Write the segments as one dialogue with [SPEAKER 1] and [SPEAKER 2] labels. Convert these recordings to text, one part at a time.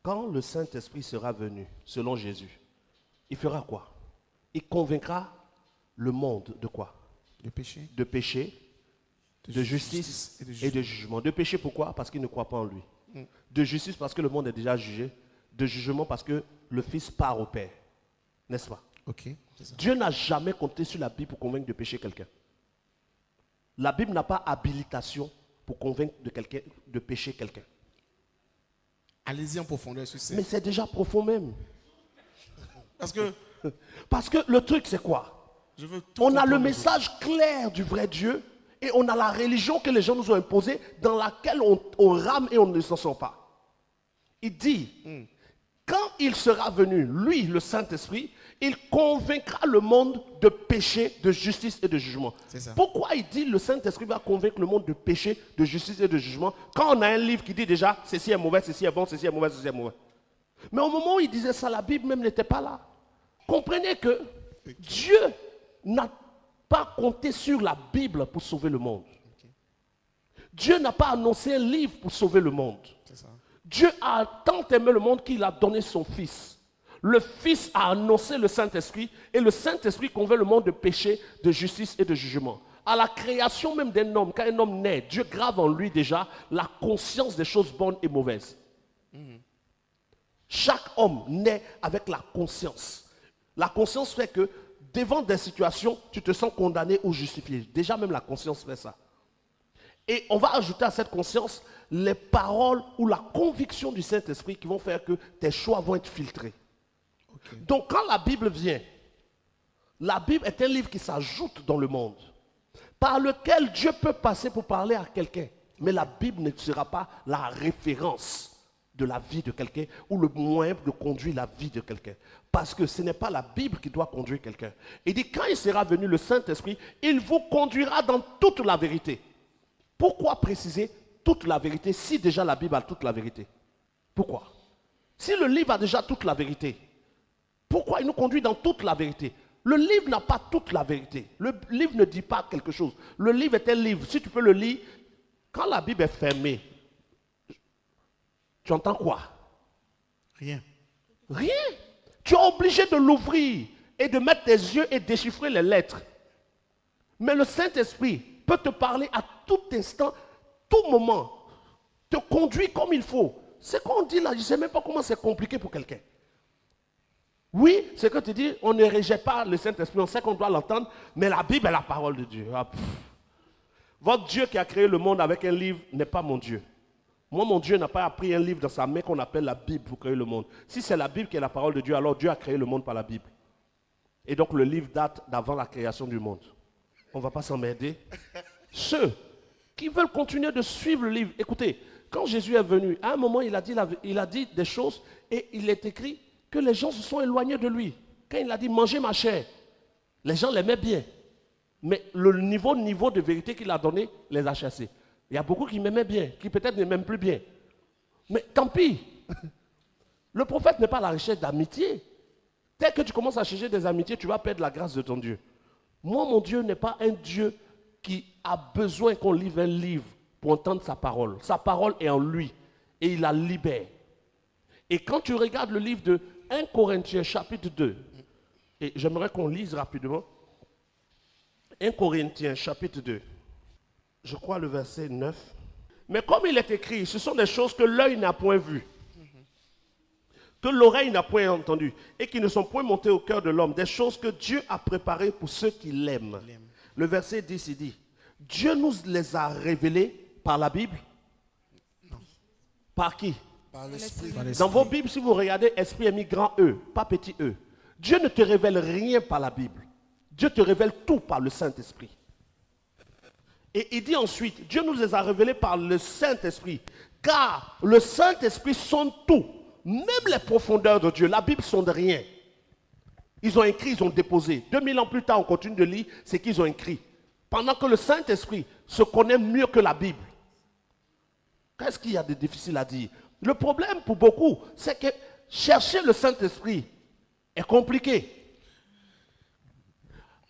[SPEAKER 1] quand le Saint-Esprit sera venu, selon Jésus, il fera quoi? Il convaincra le monde de quoi?
[SPEAKER 2] De péché.
[SPEAKER 1] De péché, de justice et de jugement. De péché pourquoi? Parce qu'il ne croit pas en lui. De justice parce que le monde est déjà jugé. De jugement parce que le Fils part au Père. N'est-ce pas?
[SPEAKER 2] Ok. C'est ça.
[SPEAKER 1] Dieu n'a jamais compté sur la Bible pour convaincre de péché quelqu'un. La Bible n'a pas habilitation pour convaincre de pécher quelqu'un.
[SPEAKER 2] Allez-y en profondeur sur ça.
[SPEAKER 1] Mais c'est déjà profond même.
[SPEAKER 2] Parce que
[SPEAKER 1] Parce que le truc c'est quoi?
[SPEAKER 2] je veux tout
[SPEAKER 1] On a le
[SPEAKER 2] comprendre.
[SPEAKER 1] message clair du vrai Dieu et on a la religion que les gens nous ont imposée dans laquelle on rame et on ne s'en sort pas. Il dit, quand il sera venu, lui, le Saint-Esprit, il convaincra le monde de péché, de justice et de jugement.
[SPEAKER 2] C'est ça.
[SPEAKER 1] Pourquoi il dit le Saint-Esprit va convaincre le monde de péché, de justice et de jugement quand on a un livre qui dit déjà ceci est mauvais, ceci est bon, ceci est mauvais, ceci est mauvais. Mais au moment où il disait ça, la Bible même n'était pas là. Comprenez que Dieu n'a pas compté sur la Bible pour sauver le monde. Dieu n'a pas annoncé un livre pour sauver le monde.
[SPEAKER 2] C'est ça.
[SPEAKER 1] Dieu a tant aimé le monde qu'il a donné son Fils. Le Fils a annoncé le Saint-Esprit et le Saint-Esprit convainc le monde de péché, de justice et de jugement. À la création même d'un homme, quand un homme naît, Dieu grave en lui déjà la conscience des choses bonnes et mauvaises. Chaque homme naît avec la conscience. La conscience fait que devant des situations, tu te sens condamné ou justifié. Déjà même la conscience fait ça. Et on va ajouter à cette conscience les paroles ou la conviction du Saint-Esprit qui vont faire que tes choix vont être filtrés.
[SPEAKER 2] Okay.
[SPEAKER 1] Donc quand la Bible vient, la Bible est un livre qui s'ajoute dans le monde, par lequel Dieu peut passer pour parler à quelqu'un. Mais la Bible ne sera pas la référence de la vie de quelqu'un ou le moyen de conduire la vie de quelqu'un. Parce que ce n'est pas la Bible qui doit conduire quelqu'un. Il dit, quand il sera venu le Saint-Esprit, il vous conduira dans toute la vérité. Pourquoi préciser toute la vérité si déjà la Bible a toute la vérité? Pourquoi? Si le livre a déjà toute la vérité, pourquoi il nous conduit dans toute la vérité? Le livre n'a pas toute la vérité. Le livre ne dit pas quelque chose. Le livre est un livre. Si tu peux le lire, quand la Bible est fermée, tu entends quoi?
[SPEAKER 2] Rien.
[SPEAKER 1] Rien. Tu es obligé de l'ouvrir et de mettre tes yeux et déchiffrer les lettres. Mais le Saint-Esprit peut te parler à tout instant, tout moment, te conduire comme il faut. Ce qu'on dit là, je ne sais même pas comment c'est compliqué pour quelqu'un. Oui, c'est que tu dis, on ne rejette pas le Saint-Esprit, on sait qu'on doit l'entendre, mais la Bible est la parole de Dieu. Ah, votre Dieu qui a créé le monde avec un livre n'est pas mon Dieu. Moi, mon Dieu n'a pas pris un livre dans sa main qu'on appelle la Bible pour créer le monde. Si c'est la Bible qui est la parole de Dieu, alors Dieu a créé le monde par la Bible. Et donc le livre date d'avant la création du monde. On ne va pas s'emmerder. Ceux qui veulent continuer de suivre le livre, écoutez, quand Jésus est venu, à un moment, il a dit des choses et il est écrit que les gens se sont éloignés de lui. Quand il a dit, mangez ma chair, les gens l'aimaient bien. Mais le niveau de vérité qu'il a donné les a chassés. Il y a beaucoup qui m'aimaient bien, qui peut-être ne m'aiment plus bien. Mais tant pis. Le prophète n'est pas à la recherche d'amitié. Dès que tu commences à chercher des amitiés, tu vas perdre la grâce de ton Dieu. Moi, mon Dieu n'est pas un Dieu qui a besoin qu'on livre un livre pour entendre sa parole. Sa parole est en lui et il la libère. Et quand tu regardes le livre de 1 Corinthiens chapitre 2, et j'aimerais qu'on lise rapidement, 1 Corinthiens chapitre 2, je crois le verset 9. Mais comme il est écrit, ce sont des choses que l'œil n'a point vues, que l'oreille n'a point entendues, et qui ne sont point montées au cœur de l'homme, des choses que Dieu a préparées pour ceux qui l'aiment. Le verset 10, il dit, Dieu nous les a révélées par la Bible.
[SPEAKER 2] Non.
[SPEAKER 1] Par qui?
[SPEAKER 2] Par l'Esprit.
[SPEAKER 1] Dans vos Bibles, si vous regardez, esprit est mis grand E, pas petit E. Dieu ne te révèle rien par la Bible. Dieu te révèle tout par le Saint-Esprit. Et il dit ensuite, Dieu nous les a révélés par le Saint-Esprit. Car le Saint-Esprit sonde tout. Même les profondeurs de Dieu. La Bible sonde rien. Ils ont écrit, ils ont déposé. 2000 ans plus tard, on continue de lire ce qu'ils ont écrit. Pendant que le Saint-Esprit se connaît mieux que la Bible. Qu'est-ce qu'il y a de difficile à dire? Le problème pour beaucoup, c'est que chercher le Saint-Esprit est compliqué.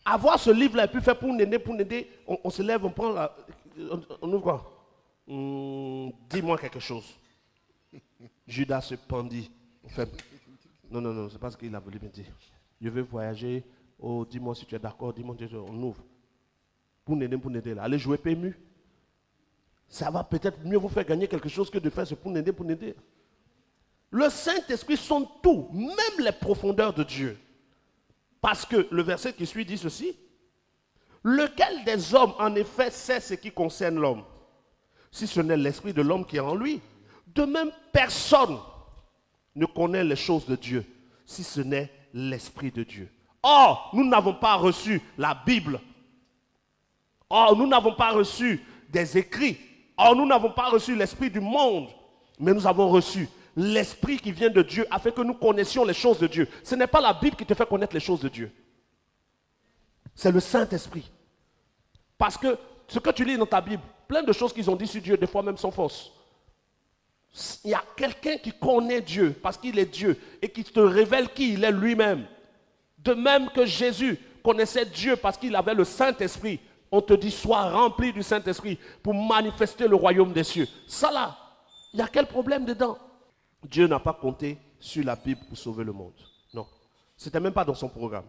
[SPEAKER 1] Avoir ce livre-là et puis faire pour n'aider, on se lève, on prend on ouvre quoi? Dis-moi quelque chose. Judas se pendit. Enfin, non, c'est pas ce qu'il a voulu me dire. Je veux voyager. Oh, dis-moi si tu es d'accord. Dis-moi, on ouvre. Pour n'aider là. Allez jouer PMU. Ça va peut-être mieux vous faire gagner quelque chose que de faire ce pour n'aider. Le Saint-Esprit sonde tout, même les profondeurs de Dieu. Parce que le verset qui suit dit ceci. Lequel des hommes, en effet, sait ce qui concerne l'homme, si ce n'est l'esprit de l'homme qui est en lui? De même, personne ne connaît les choses de Dieu, si ce n'est l'esprit de Dieu. Or, nous n'avons pas reçu la Bible. Or, nous n'avons pas reçu des écrits. Or, nous n'avons pas reçu l'esprit du monde. Mais nous avons reçu l'esprit qui vient de Dieu afin que nous connaissions les choses de Dieu. Ce n'est pas la Bible qui te fait connaître les choses de Dieu. C'est le Saint-Esprit. Parce que ce que tu lis dans ta Bible, plein de choses qu'ils ont dit sur Dieu, des fois même sont fausses. Il y a quelqu'un qui connaît Dieu parce qu'il est Dieu et qui te révèle qui il est lui-même. De même que Jésus connaissait Dieu parce qu'il avait le Saint-Esprit. On te dit, sois rempli du Saint-Esprit pour manifester le royaume des cieux. Ça là, il y a quel problème dedans? Dieu n'a pas compté sur la Bible pour sauver le monde. Non. Ce n'était même pas dans son programme.